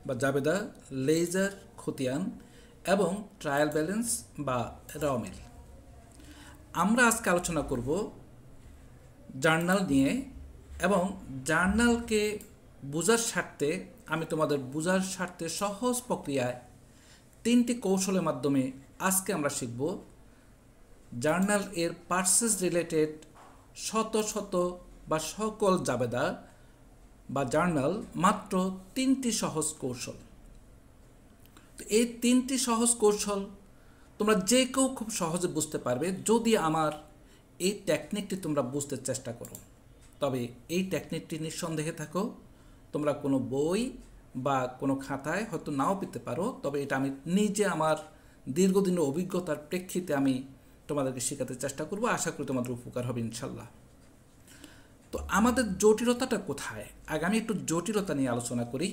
বা জাবেদা, লেইজার, খতিয়ান এবং ট্রায়াল ব্যালেন্স বা রমিল। আমরা আজকে আলোচনা করব জার্নাল নিয়ে, এবং জার্নালকে বোঝার স্বার্থে আমি তোমাদের বোঝার স্বার্থে সহজ প্রক্রিয়ায় 3টি কৌশলের মাধ্যমে আজকে আমরা শিখব জার্নাল এর পার্সেস রিলেটেড শত শত বা সকল জাবেদা বা জার্নাল মাত্র 3টি সহজ কৌশল। তো এই 3টি সহজ কৌশল তোমরা যে কেউ খুব সহজে বুঝতে পারবে যদি আমার এই টেকনিকটি তোমরা বুঝতে চেষ্টা করো। তবে এই টেকনিকটি নিঃসন্দেহে থাকো তোমরা কোনো বই বা কোনো খাতায় হয়তো নাও পেতে পারো, তবে এটা আমি নিজে আমার দীর্ঘদিনের অভিজ্ঞতার প্রেক্ষিতে আমি তোমাদেরকে শেখাতে চেষ্টা করব। আশা করি তোমাদের উপকার হবে ইনশাল্লাহ। তো আমাদের জটিলতাটা কোথায়? আগে আমি একটু জটিলতা নিয়ে আলোচনা করি।